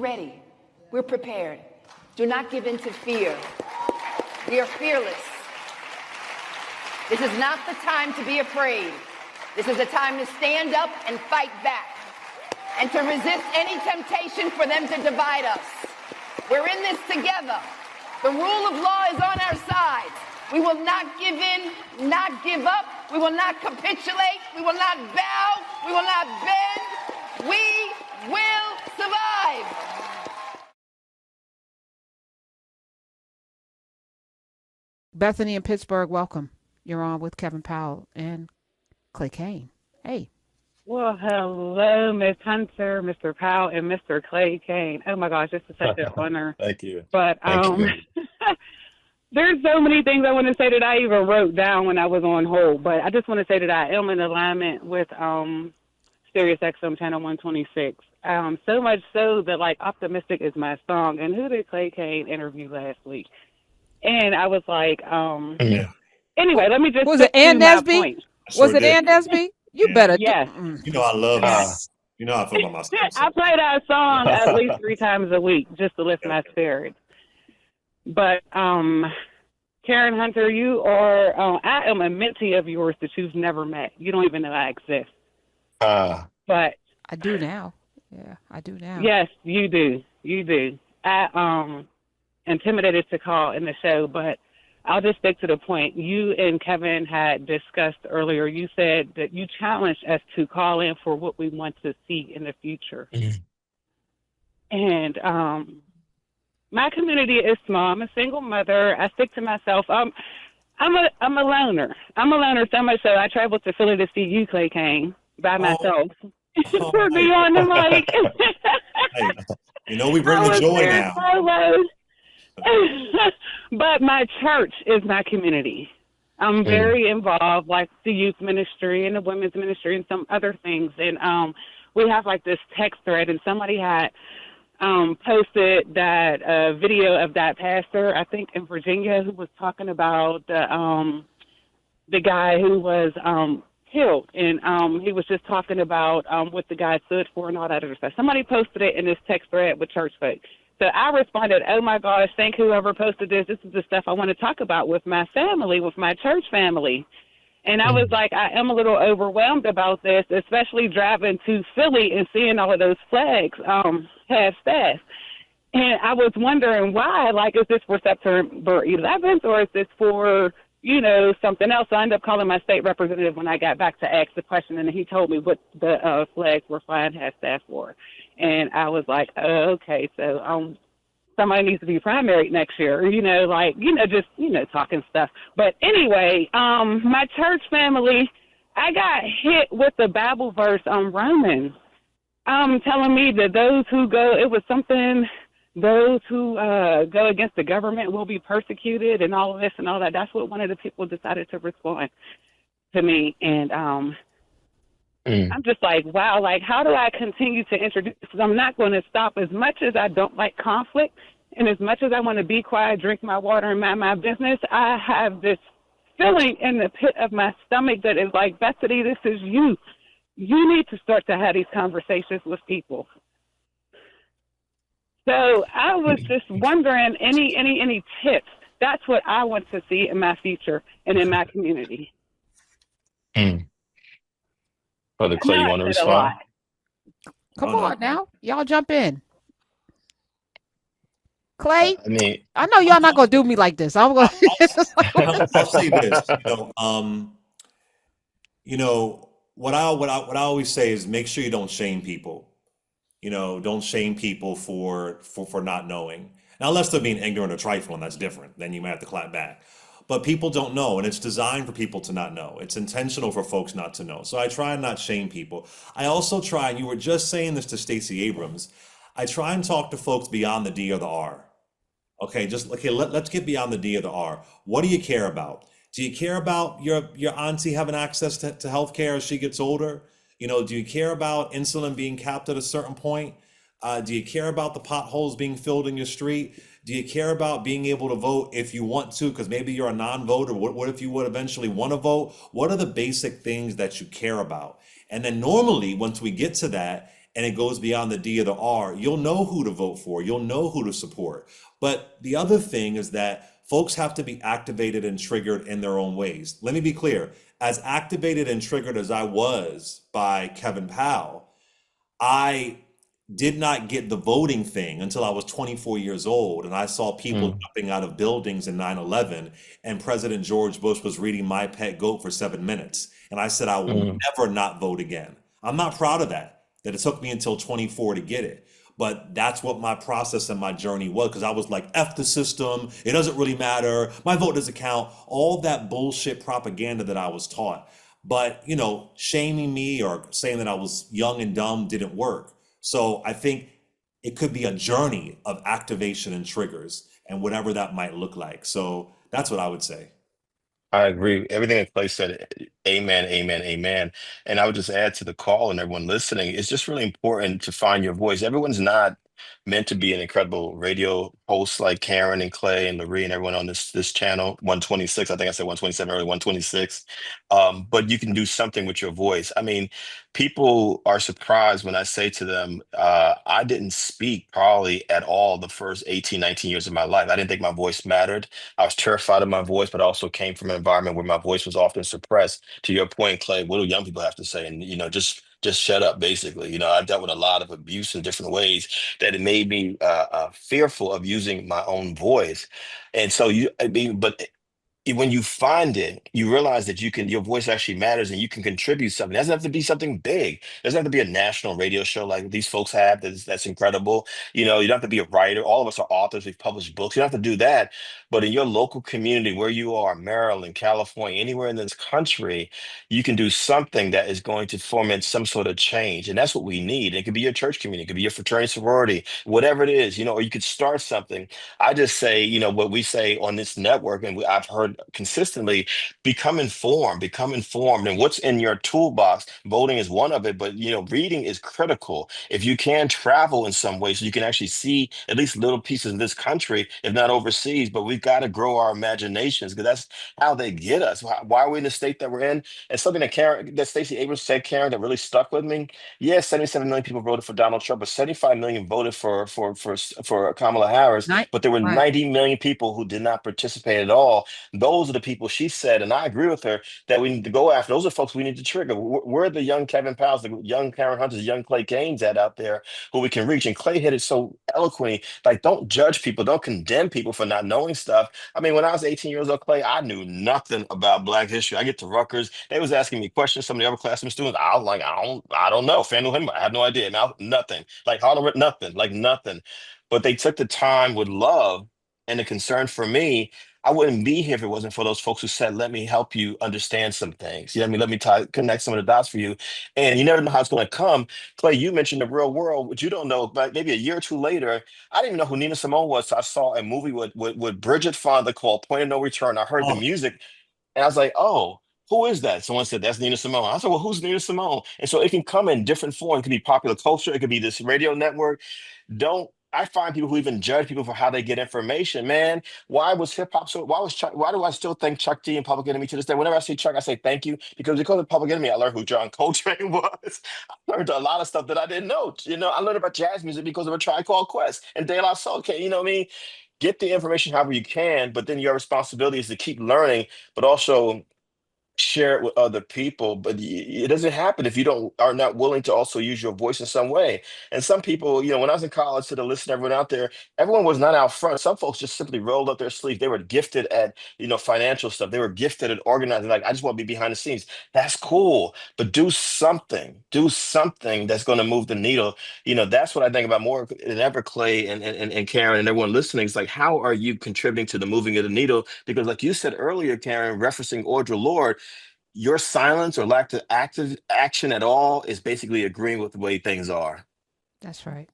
ready. We're prepared. Do not give in to fear. We are fearless. This is not the time to be afraid. This is a time to stand up and fight back and to resist any temptation for them to divide us. We're in this together. The rule of law is on our side. We will not give in, not give up. We will not capitulate. We will not bow. We will not bend. We will survive. Bethany in Pittsburgh, welcome. You're on with Kevin Powell and Clay Cane. Hey. Well, hello, Miss Hunter, Mr. Powell, and Mr. Clay Cane. Oh my gosh, this is such an honor. Thank you. But Thank you. there's so many things I want to say that I even wrote down when I was on hold. But I just want to say that I am in alignment with Sirius XM Channel 126. So much so that like "Optimistic" is my song. And who did Clay Cane interview last week? And I was like, Yeah. Anyway, let me just Was it Ann Nesby? Was it Ann Nesby? You better. Yes. You know I love you know how I feel about myself. I play that song at least 3 times a week just to lift my spirits. But Karen Hunter, you are I am a mentee of yours that you've never met. You don't even know I exist. But I do now. Yeah, I do now. Yes, you do. You do. I intimidated to call in the show, but I'll just stick to the point. You and Kevin had discussed earlier, you said that you challenged us to call in for what we want to see in the future. And my community is small. I'm a single mother. I stick to myself. I'm a loner. I'm a loner so much so I traveled to Philly to see you, Clay Cane, by myself. To be on the mic. Hey, you know we bring the joy now. But my church is my community. I'm very involved, like the youth ministry and the women's ministry and some other things. And we have like this text thread, and somebody had posted that video of that pastor, I think in Virginia, who was talking about the guy who was killed. And he was just talking about what the guy stood for and all that other stuff. Somebody posted it in this text thread with church folks. So I responded, oh, my gosh, thank whoever posted this. This is the stuff I want to talk about with my family, with my church family. And I was like, I am a little overwhelmed about this, especially driving to Philly and seeing all of those flags half staff. And I was wondering why, like, is this for September 11th or is this for, you know, something else? So I ended up calling my state representative when I got back to ask the question, and he told me what the flags were flying half staff for. And I was like, oh, okay, so somebody needs to be primaried next year, you know, like, you know, just, you know, talking stuff. But anyway, my church family, I got hit with the Bible verse on Romans, telling me that those who go, it was something, those who go against the government will be persecuted and all of this and all that. That's what one of the people decided to respond to me. And I'm just like, wow, like, how do I continue to introduce? Because I'm not going to stop. As much as I don't like conflict and as much as I want to be quiet, drink my water, and mind my business, I have this feeling in the pit of my stomach that is like, Bethany, this is you. You need to start to have these conversations with people. So I was just wondering, any tips? That's what I want to see in my future and in my community. Brother Clay, you want to respond? Come on now. Y'all jump in. Clay, I mean, I know y'all not going to do me like this. I'm going I'll say this, you know, what I always say is make sure you don't shame people. You know, don't shame people for not knowing. Now, unless they're being ignorant or trifling, that's different. Then you might have to clap back. But people don't know, and it's designed for people to not know. It's intentional for folks not to know. So I try and not shame people. I also try, and you were just saying this to Stacey Abrams, I try and talk to folks beyond the D or the R. Okay, let's get beyond the D or the R. What do you care about? Do you care about your auntie having access to health care as she gets older? You know, do you care about insulin being capped at a certain point? Do you care about the potholes being filled in your street? Do you care about being able to vote if you want to, because maybe you're a non-voter? What if you would eventually want to vote? What are the basic things that you care about? And then normally, once we get to that, and it goes beyond the D or the R, you'll know who to vote for. You'll know who to support. But the other thing is that folks have to be activated and triggered in their own ways. Let me be clear. As activated and triggered as I was by Kevin Powell, I did not get the voting thing until I was 24 years old. And I saw people jumping out of buildings in 9/11, and President George Bush was reading My Pet Goat for 7 minutes. And I said, I will never not vote again. I'm not proud of that it took me until 24 to get it. But that's what my process and my journey was, because I was like, F the system. It doesn't really matter. My vote doesn't count. All that bullshit propaganda that I was taught. But, shaming me or saying that I was young and dumb didn't work. So I think it could be a journey of activation and triggers and whatever that might look like. So that's what I would say. I agree. Everything that Clay said, amen, amen, amen. And I would just add to the call and everyone listening, it's just really important to find your voice. Everyone's not meant to be an incredible radio host like Karen and Clay and Marie and everyone on this channel, 126. I think I said 127 earlier, 126. But you can do something with your voice. I mean, people are surprised when I say to them, I didn't speak probably at all the first 18, 19 years of my life. I didn't think my voice mattered. I was terrified of my voice, but I also came from an environment where my voice was often suppressed. To your point, Clay, what do young people have to say? And just shut up, basically. I dealt with a lot of abuse in different ways that it made me fearful of using my own voice. And so but when you find it, you realize that your voice actually matters and you can contribute something. It doesn't have to be something big. It doesn't have to be a national radio show like these folks have. That's incredible. You don't have to be a writer. All of us are authors. We've published books. You don't have to do that. But in your local community, where you are, Maryland, California, anywhere in this country, you can do something that is going to foment some sort of change. And that's what we need. It could be your church community. It could be your fraternity, sorority, whatever it is, or you could start something. I just say, what we say on this network, and I've heard consistently, become informed. And what's in your toolbox, voting is one of it, but reading is critical. If you can travel in some way so you can actually see at least little pieces of this country, if not overseas, but we've got to grow our imaginations, because that's how they get us. Why are we in the state that we're in? And something that Stacey Abrams said, Karen, that really stuck with me. Yes, 77 million people voted for Donald Trump, but 75 million voted for Kamala Harris. But there were 90 million people who did not participate at all. Those are the people, she said, and I agree with her, that we need to go after. Those are folks we need to trigger. We're the young Kevin Powell's, the young Karen Hunters, the young Clay Gaines out there who we can reach. And Clay hit it so eloquently, like, don't judge people, don't condemn people for not knowing stuff. I mean, when I was 18 years old, Clay, I knew nothing about Black history. I get to Rutgers, they was asking me questions, some of the upperclassmen students, I was like, I don't know. Faneuil Hemingway, I have no idea. Now, nothing. Like Harlem, nothing, like nothing. But they took the time with love and the concern for me. I wouldn't be here if it wasn't for those folks who said, let me help you understand some things. You know what I mean? Let me connect some of the dots for you. And you never know how it's going to come. Clay, you mentioned the real world, which you don't know, but maybe a year or two later, I didn't even know who Nina Simone was. So I saw a movie with Bridget Fonda called Point of No Return. I heard the music and I was like, oh, who is that? Someone said, that's Nina Simone. I said, well, who's Nina Simone? And so it can come in different forms. It could be popular culture. It could be this radio network. I find people who even judge people for how they get information. Man, why was hip hop why do I still think Chuck D and Public Enemy to this day? Whenever I see Chuck, I say thank you, because of Public Enemy, I learned who John Coltrane was. I learned a lot of stuff that I didn't know. I learned about jazz music because of A Tribe Called Quest and De La Soul. You know what I mean? Get the information however you can, but then your responsibility is to keep learning, but also share it with other people. But it doesn't happen if you are not willing to also use your voice in some way. And some people, when I was in college, to the listener, everyone out there, everyone was not out front. Some folks just simply rolled up their sleeves. They were gifted at financial stuff. They were gifted at organizing. Like, I just want to be behind the scenes. That's cool, but do something that's going to move the needle. That's what I think about more than ever, Clay and Karen and everyone listening. It's like, how are you contributing to the moving of the needle? Because like you said earlier, Karen, referencing Audre Lorde, your silence or lack of active action at all is basically agreeing with the way things are. That's right.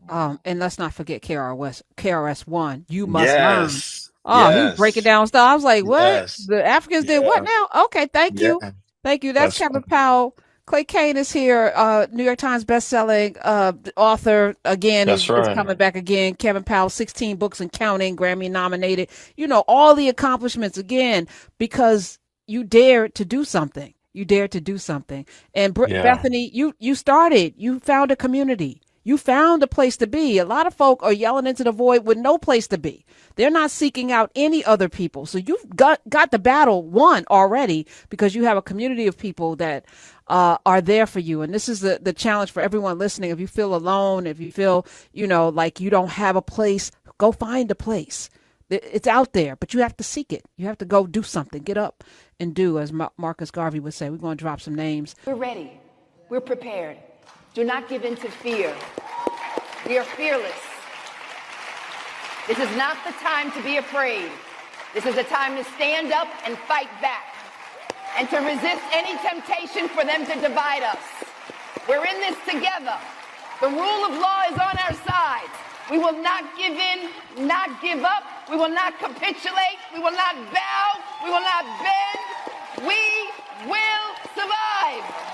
And let's not forget KRS-One. You must learn. Oh, he was breaking down stuff. I was like, what? Yes. The Africans did what now? Okay, thank you. Thank you. That's Kevin Powell. Clay Kane is here, New York Times bestselling author. Again, is coming back again. Kevin Powell, 16 books and counting, Grammy nominated. All the accomplishments again, because you dared to do something. You dared to do something. And Yeah. Bethany, you found a community. You found a place to be. A lot of folk are yelling into the void with no place to be. They're not seeking out any other people. So you've got the battle won already because you have a community of people that are there for you. And this is the challenge for everyone listening. If you feel alone, if you feel, like you don't have a place, go find a place. It's out there, but you have to seek it. You have to go do something. Get up and do, as Marcus Garvey would say. We're going to drop some names. We're ready. We're prepared. Do not give in to fear. We are fearless. This is not the time to be afraid. This is a time to stand up and fight back and to resist any temptation for them to divide us. We're in this together. The rule of law is on our side. We will not give in, not give up. We will not capitulate. We will not bow. We will not bend. We will survive.